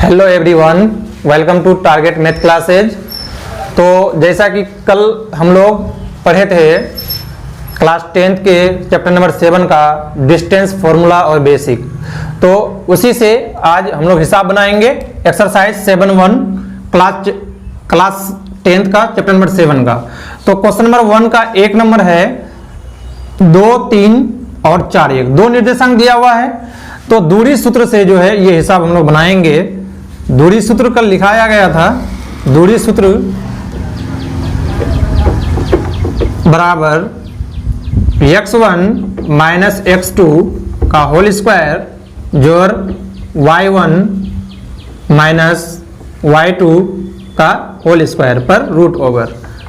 Hello everyone, welcome to target math classes. तो जैसा कि कल हम लोग पढ़े थे क्लास 10th के चैप्टर नंबर 7 का डिस्टेंस फॉर्मूला और बेसिक, तो उसी से आज हम लोग हिसाब बनाएंगे एक्सरसाइज 7.1 क्लास 10th का चैप्टर नंबर 7 का। तो क्वेश्चन नंबर 1 का 1 नंबर है 2, 3 और 4, 1 दो निर्देशांक दिया हुआ है। तो दूरी सूत्र से जो है ये हिसाब हम लोग बनाएंगे। दूरी सूत्र कल लिखाया गया था, दूरी सूत्र बराबर x1 माइनस x2 का होल स्क्वायर जोड़ y1 माइनस y2 का होल स्क्वायर पर रूट ओवर।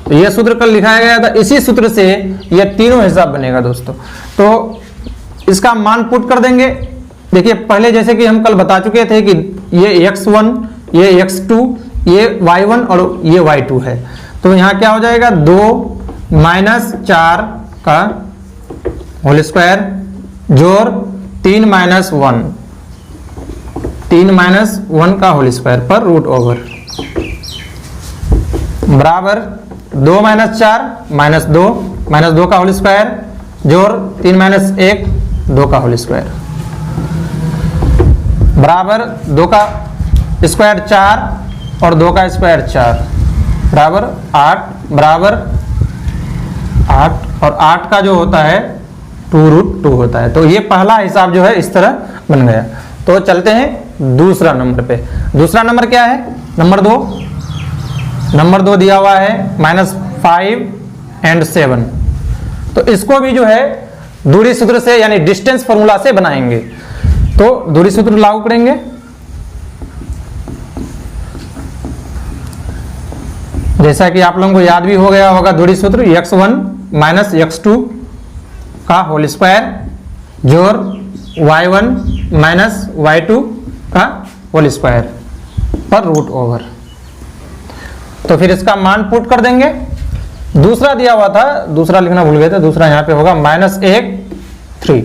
तो यह सूत्र कल लिखाया गया था, इसी सूत्र से यह तीनों हिसाब बनेगा दोस्तों। तो इसका मान पुट कर देंगे। देखिए पहले जैसे कि हम कल बता चुके थे कि ये x1, ये x2, ये y1 और ये y2 है। तो यहाँ क्या हो जाएगा 2 माइनस 4 का होल स्क्वायर जोड़ 3 माइनस 1, 3 माइनस 1 का होल स्क्वायर पर रूट ओवर बराबर 2 माइनस 4 माइनस 2 का होल स्क्वायर जोड़ 3 माइनस 1 2 का होल स्क्वायर बराबर 2 का स्क्वायर 4 और 2 का स्क्वायर 4 बराबर 8 बराबर 8 और 8 का जो होता है 2√2 होता है। तो ये पहला हिसाब जो है इस तरह बन गया। तो चलते हैं दूसरा नंबर पे। दूसरा नंबर क्या है? नंबर 2 दिया हुआ है -5 और 7। तो इसको भी जो है दूरी सूत्र से यानी डिस्टेंस फॉर्मूला से बनाएंगे। तो दूरी सूत्र लागू करेंगे। जैसा कि आप लोगों को याद भी हो गया होगा दूरी सूत्र x1 माइनस x2 का होल स्क्वायर जोड़ y1 माइनस y2 का होल स्क्वायर पर रूट ओवर। तो फिर इसका मान पुट कर देंगे। दूसरा दिया हुआ था, दूसरा लिखना भूल गए थे, दूसरा यहाँ पे होगा -1 3।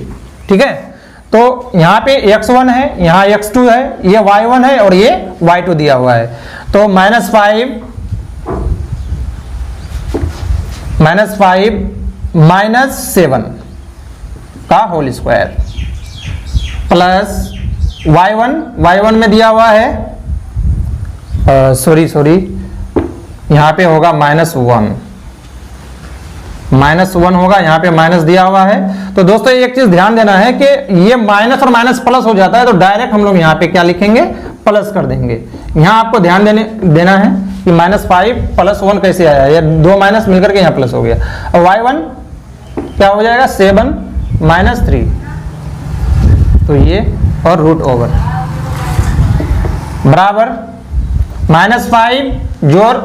ठीक है, तो यहाँ पे x1 है, यहाँ x2 है, ये y1 है और ये y2 दिया हुआ है। तो -5 माइनस 7 का होल स्क्वायर प्लस y1 में दिया हुआ है सॉरी यहाँ पे होगा -1 होगा, यहाँ पे माइनस दिया हुआ है। तो दोस्तों एक चीज ध्यान देना है कि ये माइनस और माइनस प्लस हो जाता है, तो डायरेक्ट हम लोग यहाँ पे क्या लिखेंगे? प्लस कर देंगे। यहाँ आपको ध्यान देना है कि -5 प्लस 1 कैसे आया, ये 2 माइनस मिलकर के यहाँ प्लस हो गया। और y1 क्या हो जाएगा 7 माइनस 3, तो ये और रूट ओवर बराबर -5 जोड़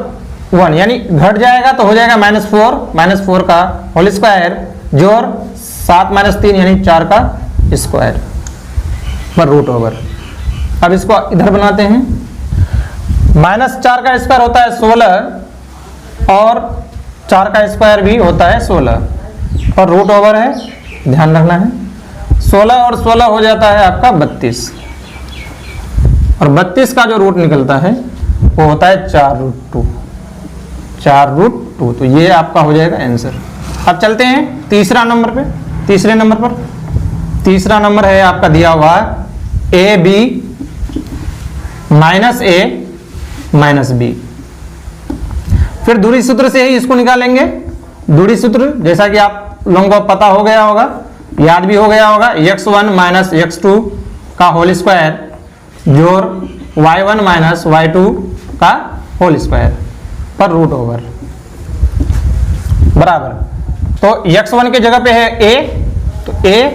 1 यानी घट जाएगा तो हो जाएगा -4 का होल स्क्वायर जोड़ 7 माइनस 3 यानी 4 का स्क्वायर पर रूट ओवर। अब इसको इधर बनाते हैं। -4 का स्क्वायर होता है 16 और 4 का स्क्वायर भी होता है 16 और रूट ओवर है, ध्यान रखना है। 16 और 16 हो जाता है आपका 32 और 32 का जो रूट निकलता है वो होता है 4√2। तो ये आपका हो जाएगा आंसर। अब चलते हैं तीसरे नंबर पर। तीसरा नंबर है आपका दिया हुआ AB -A माइनस B। फिर दूरी सूत्र से ही इसको निकालेंगे। दूरी सूत्र जैसा कि आप लोगों को पता हो गया होगा, याद भी हो गया होगा, x1 माइनस x2 का होल स्क्वायर जोड़ y1 माइनस y2 का होल स्क्वायर पर रूट ओवर बराबर। तो x1 के जगह पे है a, तो a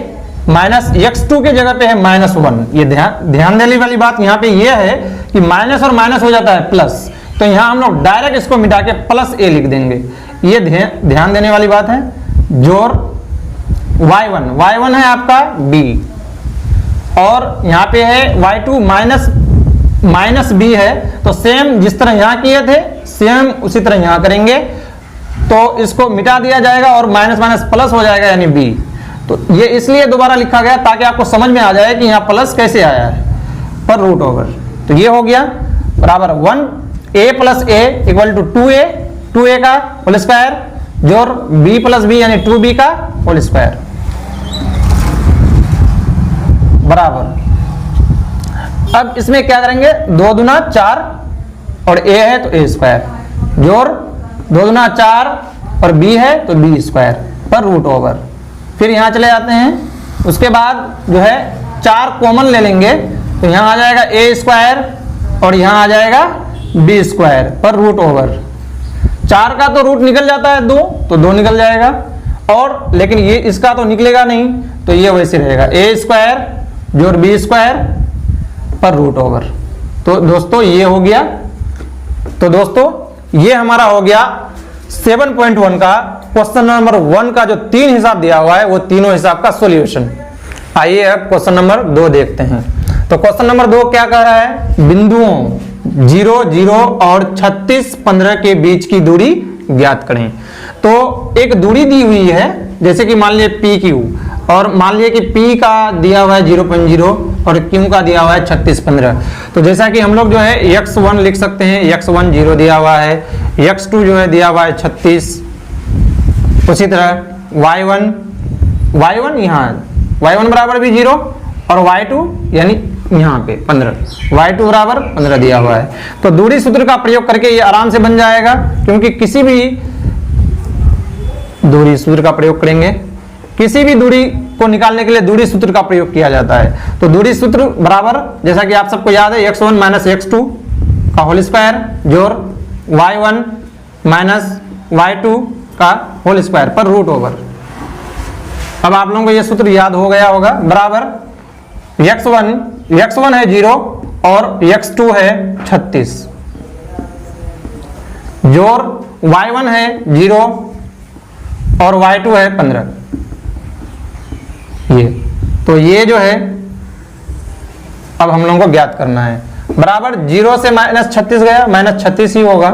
माइनस x2 के जगह पे है -1। ये ध्यान देने वाली बात यहाँ पे ये है कि माइनस और माइनस हो जाता है प्लस, तो यहाँ हम लोग डायरेक्ट इसको मिटा के प्लस a लिख देंगे। ये ध्यान देने वाली बात है। जोड़ y1 है आपका b और यहाँ पे है y2 माइनस b है। तो सेम जिस तरह यहाँ किए थे सेम उसी तरह यहाँ करेंगे। तो इसको मिटा दिया जाएगा और माइनस प्लस हो जाएगा यानी b। तो ये इसलिए दोबारा लिखा गया ताकि आपको समझ में आ जाए कि यहाँ प्लस कैसे आया है पर रूट ओवर। तो ये हो गया बराबर 1a plus A equal to 2a का होल स्क्वायर जोर b प्लस बी यानी 2b का होल स्क्वायर बराबर। अब इसमें क्या करेंगे, 2 दूना 4 और a है तो a स्क्वायर जोर 2 दूना 4 और b है तो b स्क्वायर पर रूट ओवर। फिर यहां चले जाते हैं, उसके बाद जो है 4 कॉमन ले लेंगे तो यहां आ जाएगा a स्क्वायर और यहां आ जाएगा b स्क्वायर पर रूट ओवर। 4 का तो रूट निकल जाता है 2 तो 2 निकल जाएगा, और लेकिन ये इसका तो निकलेगा नहीं तो ये वैसे रहेगा a स्क्वायर जोर b स्क्वायर पर रूट ओवर। तो दोस्तों ये हो गया, तो दोस्तों ये हमारा हो गया 7.1 का क्वेश्चन नंबर 1 का जो 3 हिसाब दिया हुआ है वो तीनों हिसाब का सॉल्यूशन। आइए अब क्वेश्चन नंबर 2 देखते हैं। तो क्वेश्चन नंबर 2 क्या कह रहा है, बिंदुओं 0 0 और 36 15 के बीच की दूरी ज्ञात करें। तो एक दूरी दी हुई है, जैसे कि मान लिए पी क्यू, और मान लिए कि P का दिया हुआ है 0.0 और Q का दिया हुआ है 36 15। तो जैसा कि हम लोग जो है x1 लिख सकते हैं, x1 0 दिया हुआ है, x2 जो है दिया हुआ है 36, उसी तरह y1 यहाँ y1 बराबर भी 0 और y2 यानी यहाँ पे 15, y2 बराबर 15 दिया हुआ है। तो दूरी सूत्र का प्रयोग करके ये आराम से बन जाएगा, क्योंकि किसी भी दूरी सूत्र का प्रयोग करेंगे, किसी भी दूरी को निकालने के लिए दूरी सूत्र का प्रयोग किया जाता है। तो दूरी सूत्र बराबर जैसा कि आप सबको याद है x1 माइनस x2 का होल स्क्वायर जोर y1 माइनस y2 का होल स्क्वायर पर रूट ओवर। अब आप लोगों को यह सूत्र याद हो गया होगा, बराबर x1 है 0 और x2 है 36 जोर y1 है 0 और y2 है 15। ये तो ये जो है अब हम लोगों को ज्ञात करना है, बराबर 0 से माइनस 36 गया माइनस 36 ही होगा,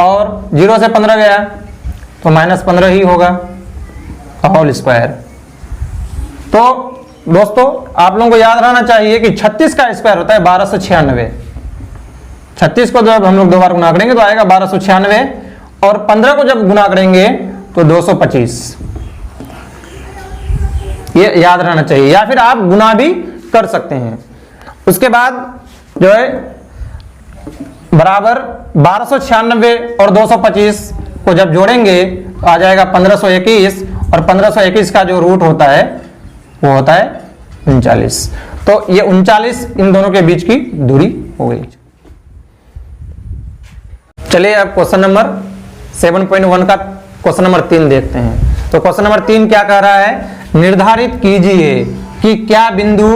और 0 से 15 गया तो माइनस 15 ही होगा होल स्क्वायर। तो दोस्तों आप लोगों को याद रहना चाहिए कि 36 का स्क्वायर होता है 1296। 36 को जब हम लोग 2 बार गुना करेंगे तो आएगा 1296, और 15 को जब गुना करेंगे तो 225। ये याद रहना चाहिए, या फिर आप गुना भी कर सकते हैं। उसके बाद जो है बराबर 1296 और 225 को जब जोड़ेंगे तो आ जाएगा 1521, और 1521 का जो रूट होता है वो होता है 39। तो ये 39 इन दोनों के बीच की दूरी हो गई। चलिए अब क्वेश्चन नंबर 7.1 का क्वेश्चन नंबर 3 देखते हैं। तो क्वेश्चन नंबर 3 क्या कह रहा है, निर्धारित कीजिए कि क्या बिंदु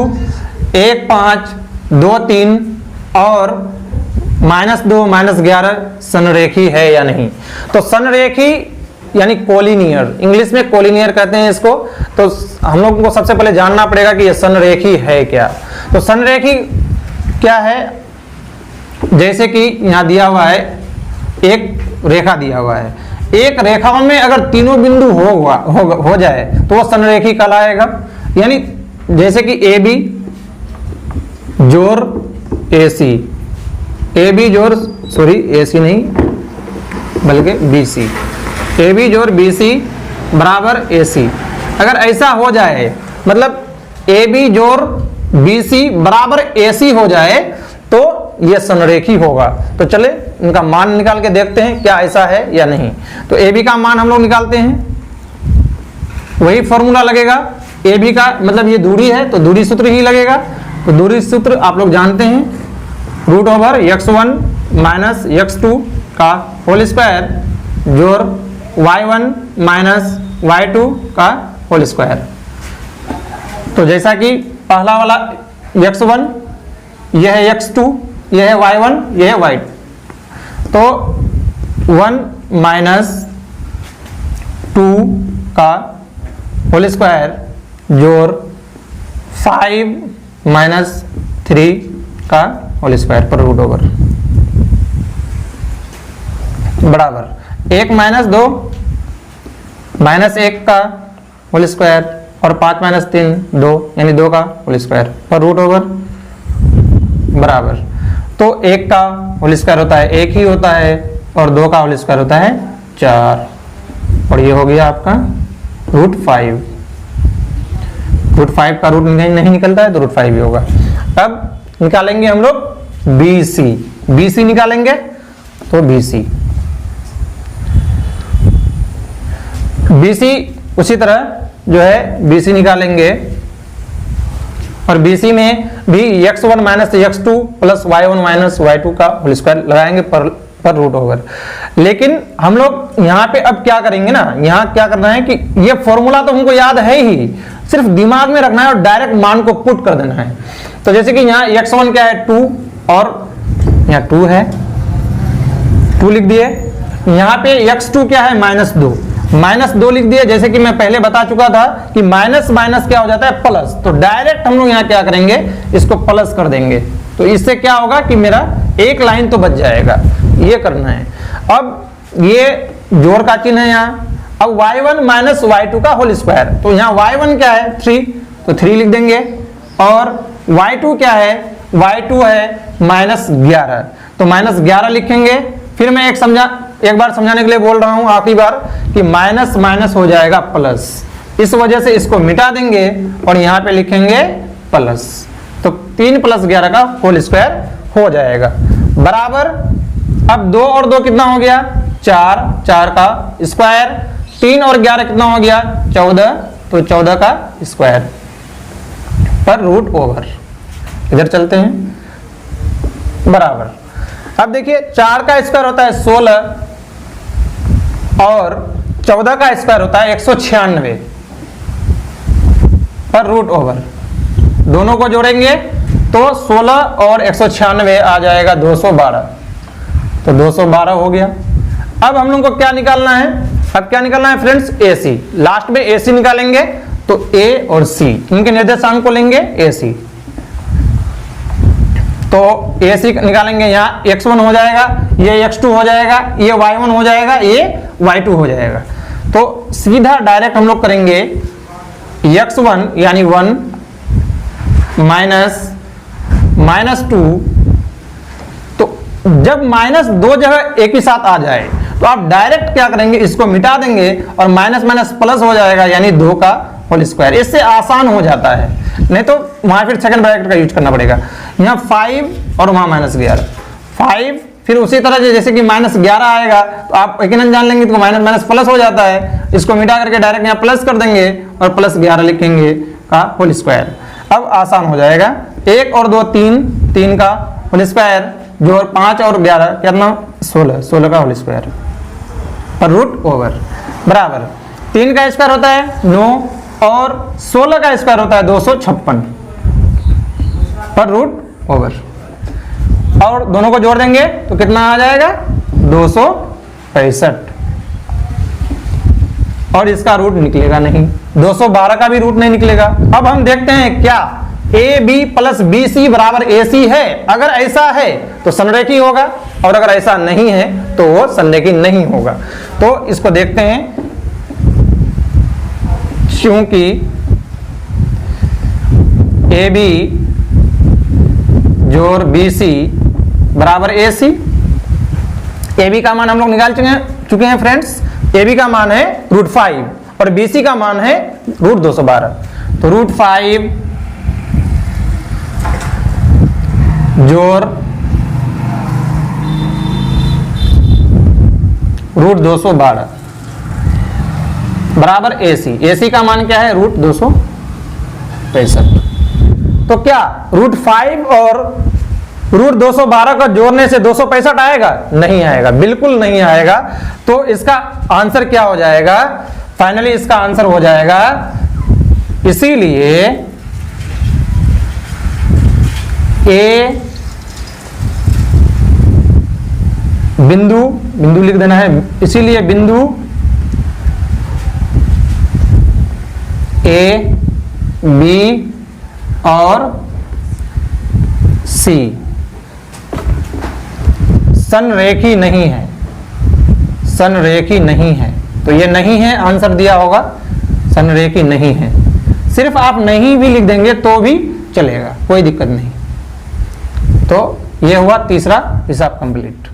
1 5 2 3 और -2 -11 संरेखी है या नहीं। तो संरेखी यानी कोलिनियर, इंग्लिश में कोलिनियर कहते हैं इसको। तो हम लोगों को सबसे पहले जानना पड़ेगा कि यह संरेखी है क्या। तो संरेखी क्या है, जैसे कि यहां दिया हुआ है एक रेखा दिया हुआ है, एक रेखा में अगर तीनों बिंदु हो जाए तो वो संरेखी कहलाएगा। यानी जैसे कि ए बी जोर ए सी, ए बी जोर ए सी नहीं बल्कि बी सी, ए बी जोर बी सी बराबर ए सी। अगर ऐसा हो जाए, मतलब ए बी जोर बी सी बराबर ए सी हो जाए तो यह संरेखी होगा। तो चले इनका मान निकाल के देखते हैं क्या ऐसा है या नहीं। तो ए बी का मान हम लोग निकालते हैं, वही फॉर्मूला लगेगा। ए बी का मतलब ये दूरी है तो दूरी सूत्र ही लगेगा। तो दूरी सूत्र आप लोग जानते हैं, root over x1 minus x2 का होल स्क्वायर जोर y1 माइनस y2 का होल स्क्वायर। तो जैसा कि पहला वाला x1, यह है x2, यह है y1, यह है y2। तो 1 माइनस 2 का होल स्क्वायर जोर 5 माइनस 3 का होल स्क्वायर पर रूट ओवर बराबर 1 माइनस 2 माइनस 1 का होल स्क्वायर और 5 माइनस 3 2 यानी 2 का होल स्क्वायर पर रूट ओवर बराबर, तो 1 का होल स्क्वायर होता है 1 ही होता है और 2 का होल स्क्वायर होता है 4, और ये हो गया आपका √5। √5 का रूट नहीं निकलता है तो √5 ही होगा। अब निकालेंगे हम लोग BC निकालेंगे, तो BC उसी तरह जो है BC निकालेंगे, और BC में भी x1 minus x2 plus y1 minus y2 का होल स्क्वायर लगाएंगे पर √ओवर। लेकिन हम लोग यहाँ पे अब क्या करेंगे ना, यहाँ क्या करना है कि ये फॉर्मूला तो हमको याद है ही, सिर्फ दिमाग में रखना है और डायरेक्ट मान को पुट कर देना है। तो जैसे कि यहाँ x1 क्या है 2 और यहाँ 2 है, 2 लिख दिए। यहाँ पे x2 क्या है -2 लिख दिए। जैसे कि मैं पहले बता चुका था कि माइनस माइनस क्या हो जाता है प्लस, तो डायरेक्ट हम लोग यहाँ क्या करेंगे, इसको प्लस कर देंगे। तो इससे क्या होगा कि मेरा एक लाइन तो बच जाएगा, ये करना है। अब ये जोड़ का चिन्ह है यहाँ। अब y1 माइनस y2 का होल स्क्वायर, तो यहाँ y1 क्या है 3, तो 3 लिख देंगे, और y2 क्या है, y2 है -11, तो -11 लिखेंगे। फिर मैं एक बार समझाने के लिए बोल रहा हूं आखिरी बार कि माइनस माइनस हो जाएगा प्लस, इस वजह से इसको मिटा देंगे और यहां पे लिखेंगे प्लस, तो 3 + 11 का होल स्क्वायर हो जाएगा बराबर। अब 2 और 2 कितना हो गया 4 का स्क्वायर, 3 और 11 कितना हो गया 14, तो 14 का स्क्वायर पर √ओवर। इधर चलते हैं बराबर। अब देखिए 4 का स्क्वायर होता है 16 और 14 का स्क्वायर होता है 196 पर √ओवर। दोनों को जोड़ेंगे तो 16 और 196 आ जाएगा 212, तो 212 हो गया। अब हम लोग को क्या निकालना है, अब क्या निकालना है फ्रेंड्स, AC। लास्ट में AC निकालेंगे तो A और C इनके निर्देशांक को लेंगे AC, तो AC निकालेंगे, यहाँ x1 हो जाएगा, ये x2 हो जाएगा, ये y1 हो जाएगा, ये y2 हो जाएगा। तो सीधा डायरेक्ट हम लोग करेंगे x1 यानी 1 -2, तो जब -2 जगह एक ही साथ आ जाए तो आप डायरेक्ट क्या करेंगे, इसको मिटा देंगे और माइनस माइनस प्लस हो जाएगा, यानी 2 का होल स्क्वायर। इससे आसान हो जाता है, नहीं तो वहां फिर सेकंड ब्रैकेट का यूज करना पड़ेगा। यहाँ 5 और वहां -11, 5 फिर उसी तरह जैसे कि -11 आएगा तो आप यकीनन जान लेंगे तो माइनस माइनस प्लस हो जाता है, इसको मिटा करके डायरेक्ट यहाँ प्लस कर देंगे और +11 लिखेंगे का होल स्क्वायर। अब आसान हो जाएगा, 1 और 2 3 का होल स्क्वायर, जो 5 और 11 कितना 16 का होल स्क्वायर पर √ओवर बराबर। 3 का स्क्वायर होता है 9 और 16 का स्क्वायर होता है 256 पर √ओवर, और दोनों को जोड़ देंगे तो कितना आ जाएगा 265, और इसका रूट निकलेगा नहीं, 212 का भी रूट नहीं निकलेगा। अब हम देखते हैं क्या AB + BC बराबर AC है। अगर ऐसा है तो संरेखी होगा, और अगर ऐसा नहीं है तो वो संरेखी नहीं होगा। तो इसको देखते हैं, क्योंकि AB जोड़ BC बराबर AC। AB का मान हम लोग निकाल चुके हैं फ्रेंड्स। AB का मान है √5 और BC का मान है √212, तो √5 जोड़ √212 बराबर AC का मान क्या है √265। तो क्या √5 और √212 का जोड़ने से 265 आएगा? नहीं आएगा, बिल्कुल नहीं आएगा। तो इसका आंसर क्या हो जाएगा, फाइनली इसका आंसर हो जाएगा, इसीलिए ए बिंदु लिख देना है, इसीलिए बिंदु A, B और C संरेखी नहीं है, संरेखी नहीं है। तो ये नहीं है आंसर दिया होगा, संरेखी नहीं है। सिर्फ आप नहीं भी लिख देंगे तो भी चलेगा, कोई दिक्कत नहीं। तो ये हुआ तीसरा हिसाब कंप्लीट।